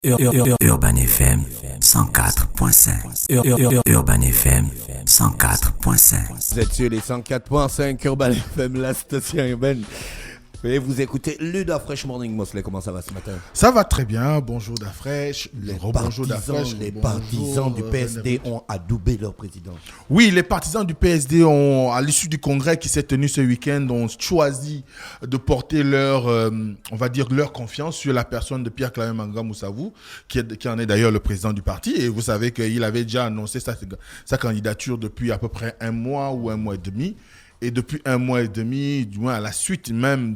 Urban FM 104.5. Urban FM 104.5. Vous êtes sur les 104.5 Urban FM, la station urbaine. Et vous écoutez le Dafresh Morning Mosley. Comment ça va ce matin? Ça va très bien. Bonjour Dafresh. Bonjour Dafresh. Les partisans du PSD ont adoubé leur président. Oui, les partisans du PSD ont, à l'issue du congrès qui s'est tenu ce week-end, ont choisi de porter leur, on va dire, leur confiance sur la personne de Pierre-Claver Manga Moussavou, qui en est d'ailleurs le président du parti. Et vous savez qu'il avait déjà annoncé sa candidature depuis à peu près un mois ou un mois et demi. Et depuis un mois et demi, du moins à la suite même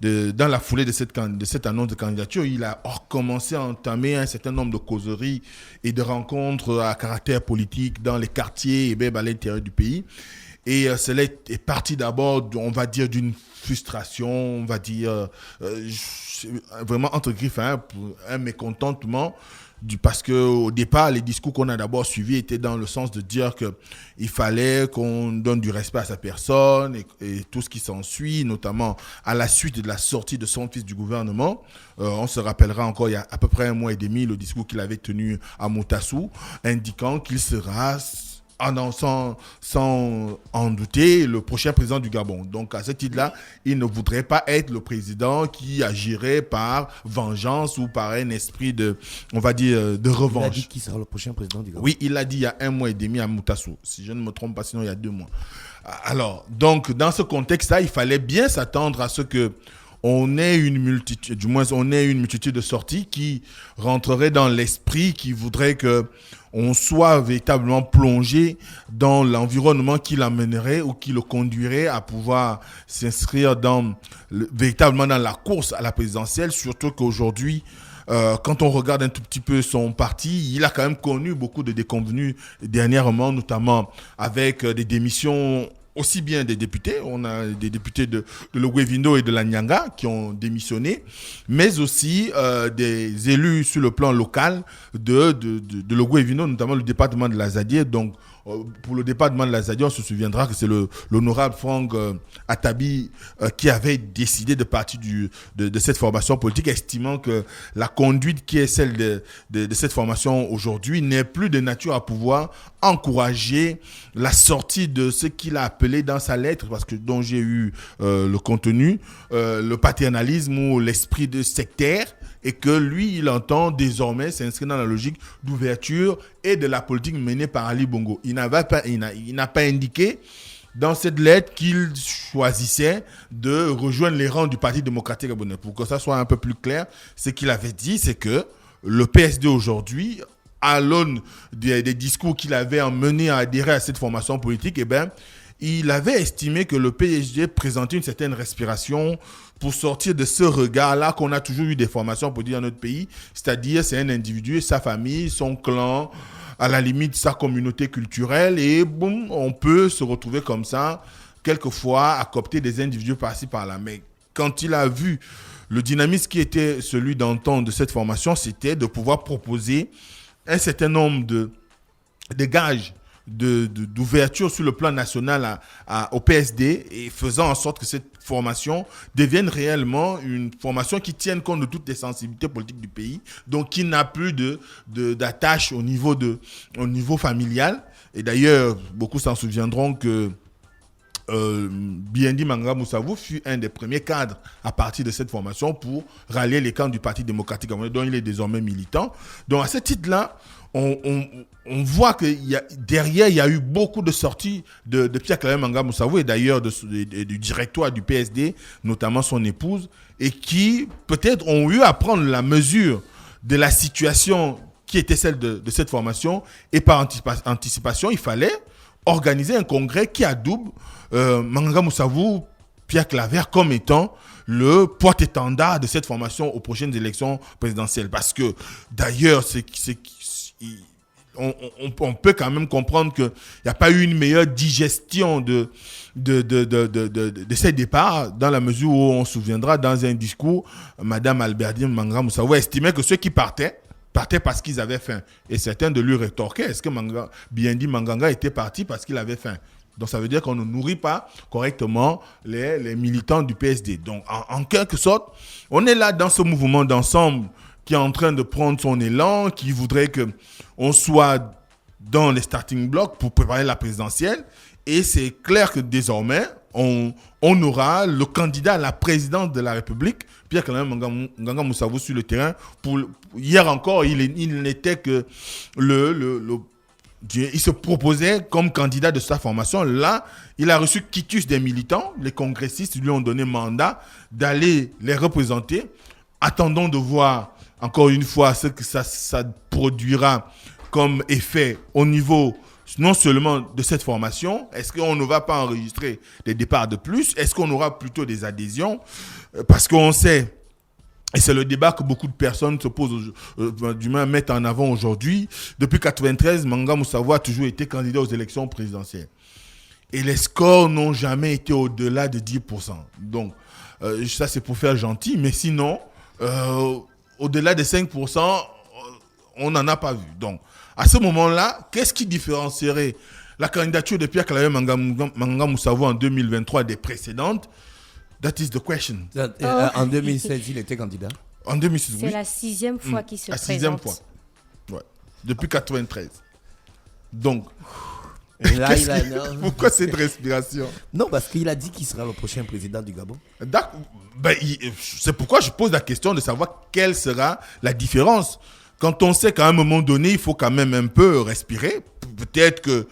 dans la foulée de cette annonce de candidature, il a recommencé à entamer un certain nombre de causeries et de rencontres à caractère politique dans les quartiers et même à l'intérieur du pays. Et cela est parti d'abord, on va dire, d'une frustration, on va dire, vraiment entre griffes, un mécontentement. Parce que au départ, les discours qu'on a d'abord suivis étaient dans le sens de dire que il fallait qu'on donne du respect à sa personne et tout ce qui s'ensuit, notamment à la suite de la sortie de son fils du gouvernement. On se rappellera encore il y a à peu près un mois et demi le discours qu'il avait tenu à Moutassou, indiquant qu'il sera sans en douter le prochain président du Gabon. Donc à ce titre-là, il ne voudrait pas être le président qui agirait par vengeance ou par un esprit de, on va dire, de revanche. Il a dit qui sera le prochain président du Gabon? Oui, il l'a dit il y a un mois et demi à Moutassou, si je ne me trompe pas, sinon il y a 2 mois. Alors, donc dans ce contexte-là, il fallait bien s'attendre à ce que on ait une multitude de sorties qui rentreraient dans l'esprit, qui voudrait que on soit véritablement plongé dans l'environnement qui l'amènerait ou qui le conduirait à pouvoir s'inscrire véritablement dans la course à la présidentielle, surtout qu'aujourd'hui, quand on regarde un tout petit peu son parti, il a quand même connu beaucoup de déconvenues dernièrement, notamment avec des démissions aussi bien des députés, on a des députés de l'Ogwevino et de la Nyanga qui ont démissionné, mais aussi des élus sur le plan local de l'Ogwevino, notamment le département de la Zadie. Donc, pour le département de la Zadie, on se souviendra que c'est l'honorable Franck Atabi qui avait décidé de partir de cette formation politique, estimant que la conduite qui est celle de cette formation aujourd'hui n'est plus de nature à pouvoir encourager la sortie de ce qu'il a appelé dans sa lettre, dont j'ai eu le contenu, le paternalisme ou l'esprit de sectaire, et que lui, il entend désormais s'inscrire dans la logique d'ouverture et de la politique menée par Ali Bongo. Il n'a pas indiqué dans cette lettre qu'il choisissait de rejoindre les rangs du Parti démocratique gabonais. Pour que ça soit un peu plus clair, ce qu'il avait dit, c'est que le PSD aujourd'hui, à l'aune des discours qu'il avait mené à adhérer à cette formation politique, il avait estimé que le PSG présentait une certaine respiration pour sortir de ce regard-là qu'on a toujours eu des formations politiques dans notre pays, c'est-à-dire c'est un individu, sa famille, son clan, à la limite sa communauté culturelle, et boum, on peut se retrouver comme ça, quelquefois à coopter des individus par-ci par-là. Mais quand il a vu le dynamisme qui était celui d'antan de cette formation, c'était de pouvoir proposer un certain nombre de gages d'ouverture sur le plan national au PSD, et faisant en sorte que cette formation devienne réellement une formation qui tienne compte de toutes les sensibilités politiques du pays, donc qui n'a plus d'attache au niveau familial. Et d'ailleurs, beaucoup s'en souviendront que Biendi Manga Moussavou fut un des premiers cadres à partir de cette formation pour rallier les camps du Parti démocratique gabonais, dont il est désormais militant. Donc à ce titre-là, on voit que derrière, il y a eu beaucoup de sorties de Pierre-Claver Manga Moussavou et d'ailleurs du directoire du PSD, notamment son épouse, et qui peut-être ont eu à prendre la mesure de la situation qui était celle de cette formation, et par anticipation, il fallait organiser un congrès qui adoube Manga Moussavou, Pierre-Claver comme étant le porte-étendard de cette formation aux prochaines élections présidentielles. Parce que d'ailleurs, on peut quand même comprendre qu'il n'y a pas eu une meilleure digestion de ces départs, dans la mesure où on se souviendra dans un discours, Madame Albertine Manga Moussavou estimait que ceux qui partaient parce qu'ils avaient faim. Et certains de lui rétorquaient, est-ce que Biendi Manganga était parti parce qu'il avait faim? Donc ça veut dire qu'on ne nourrit pas correctement les militants du PSD. Donc en quelque sorte, on est là dans ce mouvement d'ensemble qui est en train de prendre son élan, qui voudrait qu'on soit dans les starting blocks pour préparer la présidentielle. Et c'est clair que désormais, on aura le candidat à la présidence de la République, Pierre-Claver Nganga Moussavou, sur le terrain. Hier encore, il n'était que il se proposait comme candidat de sa formation. Là, il a reçu quitus des militants. Les congressistes lui ont donné mandat d'aller les représenter. Attendons de voir, encore une fois, ce que ça produira comme effet au niveau non seulement de cette formation. Est-ce qu'on ne va pas enregistrer des départs de plus? Est-ce qu'on aura plutôt des adhésions? Parce qu'on sait, et c'est le débat que beaucoup de personnes se posent, du moins mettent en avant aujourd'hui. Depuis 1993, Nganga Moussavou a toujours été candidat aux élections présidentielles. Et les scores n'ont jamais été au-delà de 10%. Donc, ça c'est pour faire gentil, mais sinon, au-delà de 5%, on n'en a pas vu. Donc, à ce moment-là, qu'est-ce qui différencierait la candidature de Pierre-Claver Nganga Moussavou en 2023 des précédentes? That is the question. En 2016, il était candidat. En 2016, C'est oui. la 6e fois qu'il se La présente. 6e fois. Ouais. Depuis 93. Donc, Et là, pourquoi cette respiration? Non, parce qu'il a dit qu'il sera le prochain président du Gabon. C'est pourquoi je pose la question de savoir quelle sera la différence. Quand on sait qu'à un moment donné, il faut quand même un peu respirer. Peut-être que,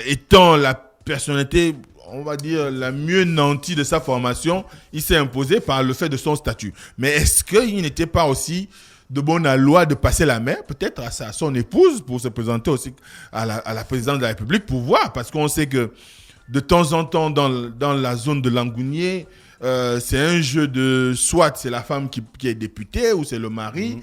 étant la personnalité, on va dire, la mieux nantie de sa formation, il s'est imposé par le fait de son statut. Mais est-ce qu'il n'était pas aussi de bonne loi de passer la main, peut-être à son épouse, pour se présenter aussi à la présidence de la République, pour voir? Parce qu'on sait que de temps en temps, dans la zone de Langounier, c'est un jeu de soit c'est la femme qui est députée, ou c'est le mari,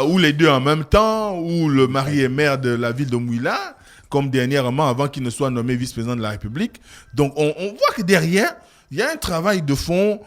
ou les deux en même temps, ou le mari est maire de la ville de Mouila, comme dernièrement, avant qu'il ne soit nommé vice-président de la République. Donc, on voit que derrière, il y a un travail de fond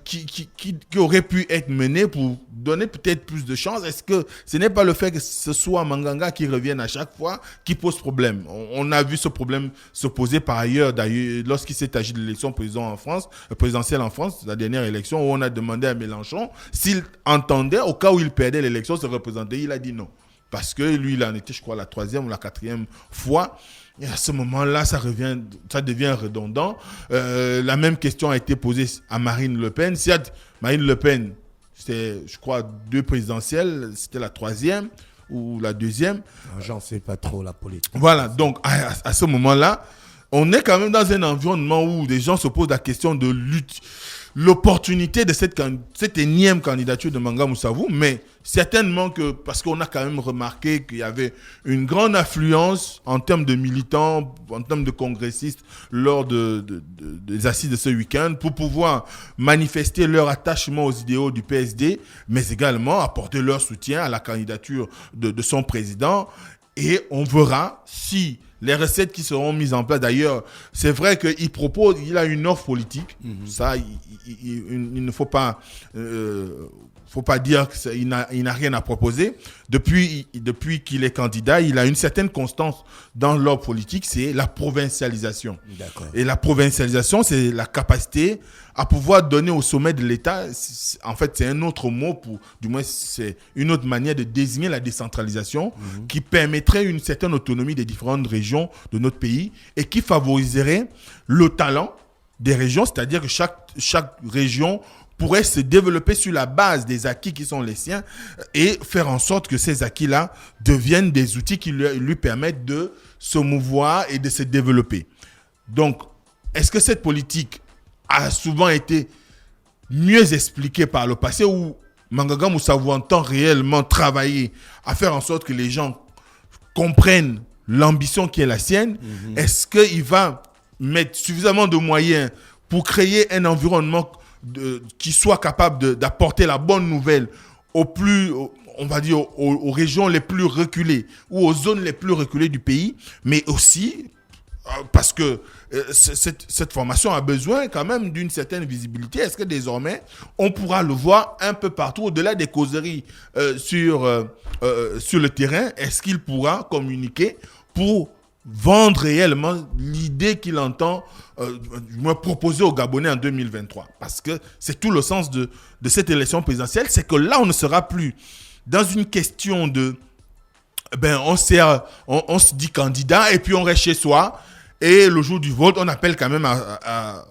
qui aurait pu être mené pour donner peut-être plus de chance. Est-ce que ce n'est pas le fait que ce soit Manganga qui revienne à chaque fois qui pose problème? On a vu ce problème se poser par ailleurs, d'ailleurs, lorsqu'il s'est agi de l'élection présidentielle en France, la dernière élection, où on a demandé à Mélenchon s'il entendait, au cas où il perdait l'élection, se représenter. Il a dit non. Parce que lui, il en était, je crois, la 3e ou la 4e fois. Et à ce moment-là, ça devient redondant. La même question a été posée à Marine Le Pen. Certes, Marine Le Pen, c'était, je crois, 2 présidentielles. C'était la 3e ou la 2e. J'en sais pas trop la politique. Voilà, donc à ce moment-là, on est quand même dans un environnement où des gens se posent la question de l'opportunité de cette énième candidature de Nganga Moussavou, mais certainement que, parce qu'on a quand même remarqué qu'il y avait une grande affluence en termes de militants, en termes de congressistes lors des assises de ce week-end, pour pouvoir manifester leur attachement aux idéaux du PSD, mais également apporter leur soutien à la candidature de son président. Et on verra si les recettes qui seront mises en place. D'ailleurs, c'est vrai qu'il a une offre politique. Ça, il ne faut pas dire qu'il n'a rien à proposer. Depuis qu'il est candidat, il a une certaine constance dans l'offre politique, c'est la provincialisation. D'accord. Et la provincialisation, c'est la capacité à pouvoir donner au sommet de l'État, en fait, c'est un autre mot, du moins, c'est une autre manière de désigner la décentralisation qui permettrait une certaine autonomie des différentes régions de notre pays et qui favoriserait le talent des régions, c'est-à-dire que chaque région pourrait se développer sur la base des acquis qui sont les siens et faire en sorte que ces acquis-là deviennent des outils qui lui permettent de se mouvoir et de se développer. Donc, est-ce que cette politique a souvent été mieux expliquée par le passé, où Nganga Moussavou entend réellement travailler à faire en sorte que les gens comprennent l'ambition qui est la sienne? Est-ce qu'il va mettre suffisamment de moyens pour créer un environnement qui soit capable d'apporter la bonne nouvelle on va dire, aux régions les plus reculées ou aux zones les plus reculées du pays, mais aussi parce que cette formation a besoin quand même d'une certaine visibilité. Est-ce que désormais, on pourra le voir un peu partout, au-delà des causeries sur le terrain? Est-ce qu'il pourra communiquer pour vendre réellement l'idée qu'il entend me proposer aux Gabonais en 2023. Parce que c'est tout le sens de cette élection présidentielle, c'est que là, on ne sera plus dans une question de... on se dit candidat et puis on reste chez soi. Et le jour du vote, on appelle quand même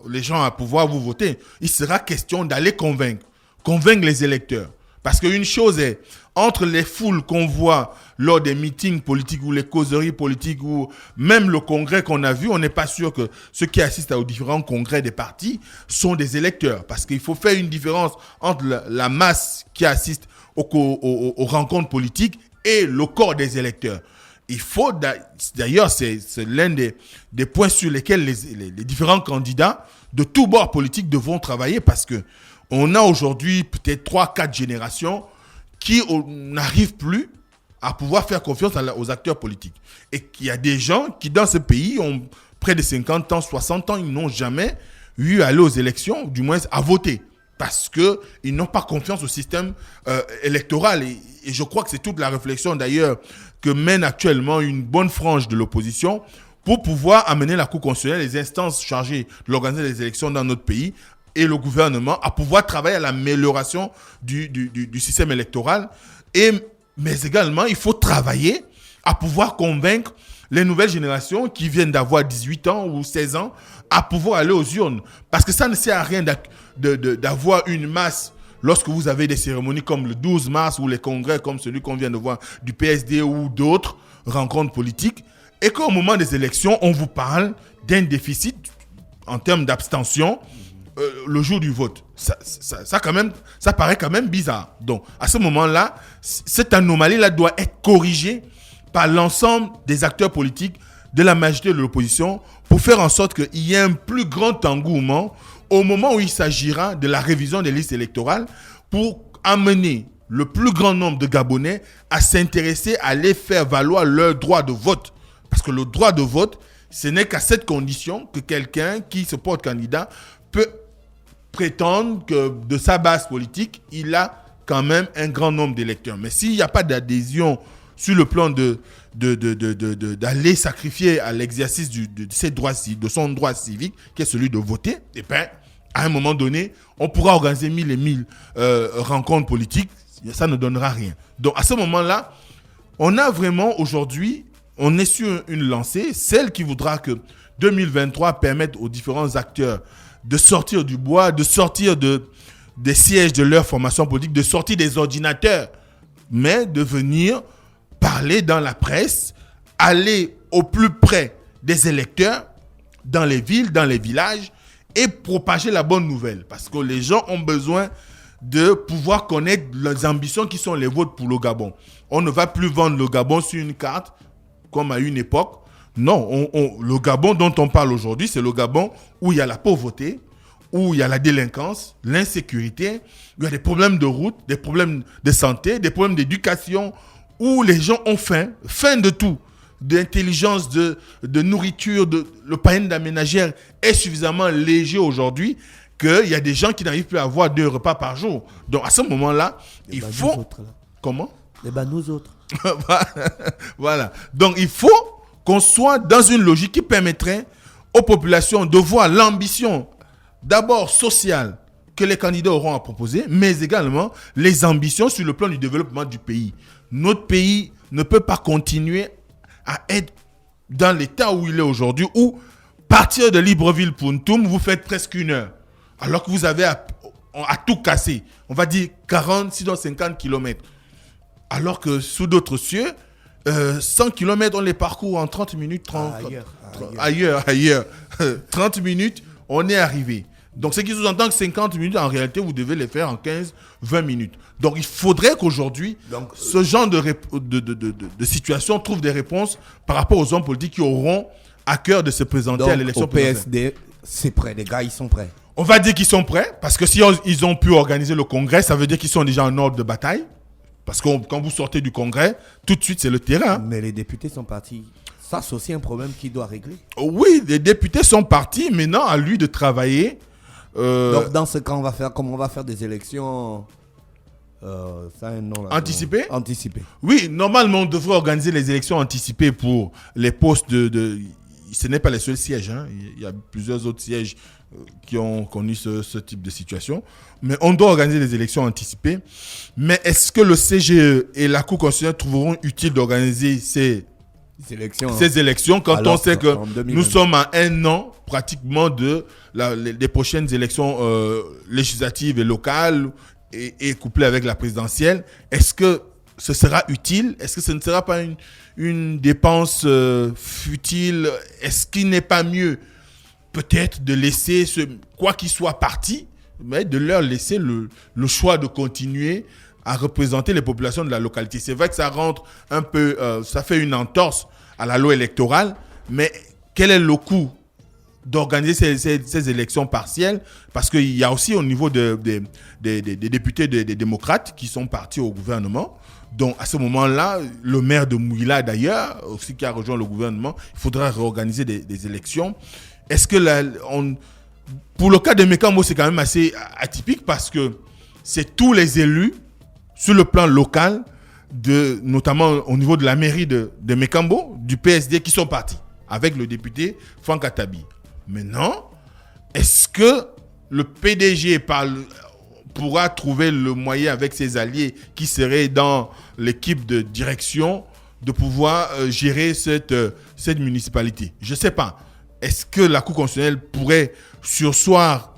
les gens à pouvoir vous voter. Il sera question d'aller convaincre les électeurs. Parce qu'une chose est, entre les foules qu'on voit lors des meetings politiques ou les causeries politiques ou même le congrès qu'on a vu, on n'est pas sûr que ceux qui assistent aux différents congrès des partis sont des électeurs. Parce qu'il faut faire une différence entre la masse qui assiste aux rencontres politiques et le corps des électeurs. Il faut, d'ailleurs, c'est l'un des points sur lesquels les différents candidats de tous bords politiques devront travailler parce que on a aujourd'hui peut-être 3-4 générations qui n'arrivent plus à pouvoir faire confiance aux acteurs politiques. Et qu'il y a des gens qui, dans ce pays, ont près de 50 ans, 60 ans, ils n'ont jamais eu à aller aux élections, du moins à voter. Parce qu'ils n'ont pas confiance au système électoral. Et je crois que c'est toute la réflexion d'ailleurs que mène actuellement une bonne frange de l'opposition pour pouvoir amener la Cour constitutionnelle, les instances chargées de l'organiser des élections dans notre pays et le gouvernement à pouvoir travailler à l'amélioration du système électoral. Mais également, il faut travailler à pouvoir convaincre les nouvelles générations qui viennent d'avoir 18 ans ou 16 ans à pouvoir aller aux urnes. Parce que ça ne sert à rien d'avoir une masse lorsque vous avez des cérémonies comme le 12 mars ou les congrès comme celui qu'on vient de voir du PSD ou d'autres rencontres politiques et qu'au moment des élections, on vous parle d'un déficit en termes d'abstention le jour du vote. Ça paraît quand même bizarre. Donc, à ce moment-là, cette anomalie-là doit être corrigée par l'ensemble des acteurs politiques de la majorité de l'opposition pour faire en sorte qu'il y ait un plus grand engouement au moment où il s'agira de la révision des listes électorales pour amener le plus grand nombre de Gabonais à s'intéresser, à les faire valoir leur droit de vote. Parce que le droit de vote, ce n'est qu'à cette condition que quelqu'un qui se porte candidat peut prétendre que de sa base politique, il a quand même un grand nombre d'électeurs. Mais s'il n'y a pas d'adhésion sur le plan d'aller sacrifier à l'exercice de son droit civique, qui est celui de voter, et bien, à un moment donné, on pourra organiser 1000 et 1000 rencontres politiques, ça ne donnera rien. Donc, à ce moment-là, on a vraiment aujourd'hui, on est sur une lancée, celle qui voudra que 2023 permette aux différents acteurs de sortir du bois, de sortir des sièges de leur formation politique, de sortir des ordinateurs, mais de venir parler dans la presse, aller au plus près des électeurs, dans les villes, dans les villages, et propager la bonne nouvelle. Parce que les gens ont besoin de pouvoir connaître les ambitions qui sont les vôtres pour le Gabon. On ne va plus vendre le Gabon sur une carte, comme à une époque. Non, le Gabon dont on parle aujourd'hui, c'est le Gabon où il y a la pauvreté, où il y a la délinquance, l'insécurité, où il y a des problèmes de route, des problèmes de santé, des problèmes d'éducation, où les gens ont faim de tout, d'intelligence, de nourriture, le panier d'aménagère est suffisamment léger aujourd'hui qu'il y a des gens qui n'arrivent plus à avoir 2 repas par jour. Donc à ce moment-là, il faut... Autres, là. Comment ? Nous autres. Voilà. Donc il faut qu'on soit dans une logique qui permettrait aux populations de voir l'ambition d'abord sociale que les candidats auront à proposer, mais également les ambitions sur le plan du développement du pays. Notre pays ne peut pas continuer à être dans l'état où il est aujourd'hui, où partir de Libreville-Puntum, vous faites presque 1 heure, alors que vous avez à tout casser. On va dire 40, sinon 50 km. Alors que sous d'autres cieux, 100 km, on les parcourt en 30 minutes. Ailleurs. 30 minutes, on est arrivé. Donc, ce qui sous-entend que 50 minutes, en réalité, vous devez les faire en 15-20 minutes. Donc, il faudrait qu'aujourd'hui, ce genre de situation trouve des réponses par rapport aux hommes politiques qui auront à cœur de se présenter à l'élection présidentielle. PSD, c'est prêt, les gars, ils sont prêts. On va dire qu'ils sont prêts, parce que si ils ont pu organiser le congrès, ça veut dire qu'ils sont déjà en ordre de bataille. Parce que quand vous sortez du congrès, tout de suite, c'est le terrain. Mais les députés sont partis. Ça, c'est aussi un problème qu'il doit régler. Oui, les députés sont partis. Maintenant, à lui de travailler. Donc, dans ce cas, comment on va faire des élections Ça a un nom là. Anticipé? Anticipé. Oui, normalement, on devrait organiser les élections anticipées pour les postes de... Ce n'est pas les seuls sièges. Hein. Il y a plusieurs autres sièges qui ont connu ce type de situation. Mais on doit organiser les élections anticipées. Mais est-ce que le CGE et la Cour constitutionnelle trouveront utile d'organiser ces élections quand on sait que nous sommes à un an pratiquement des prochaines élections législatives et locales et couplées avec la présidentielle? Est-ce que ce sera utile? Est-ce que ce ne sera pas une dépense futile? Est-ce qu'il n'est pas mieux peut-être de laisser, quoi qu'il soit parti, mais de leur laisser le choix de continuer à représenter les populations de la localité? C'est vrai que ça rentre un peu, ça fait une entorse à la loi électorale, mais quel est le coût d'organiser ces élections partielles? Parce qu'il y a aussi au niveau des députés des démocrates qui sont partis au gouvernement. Donc à ce moment-là, le maire de Mouila d'ailleurs, aussi qui a rejoint le gouvernement, il faudra réorganiser des élections. Est-ce que pour le cas de Mekambo, c'est quand même assez atypique parce que c'est tous les élus sur le plan local, notamment au niveau de la mairie de Mekambo, du PSD, qui sont partis avec le député Franck Atabi. Maintenant, est-ce que le PDG pourra trouver le moyen avec ses alliés qui seraient dans l'équipe de direction de pouvoir gérer cette municipalité? Je ne sais pas. Est-ce que la Cour constitutionnelle pourrait surseoir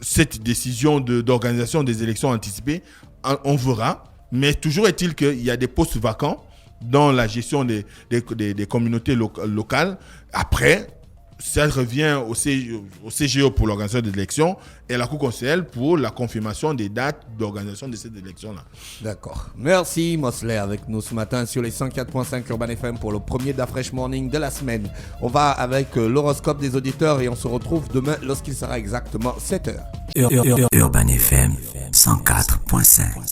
cette décision d'organisation des élections anticipées? On verra. Mais toujours est-il qu'il y a des postes vacants dans la gestion des communautés locales. Après, ça revient au CGE pour l'organisation des élections et à la Cour constitutionnelle pour la confirmation des dates d'organisation de ces élections-là. D'accord. Merci Mosley avec nous ce matin sur les 104.5 Urban FM pour le premier d'Afresh Morning de la semaine. On va avec l'horoscope des auditeurs et on se retrouve demain lorsqu'il sera exactement 7h. Urban FM 104.5.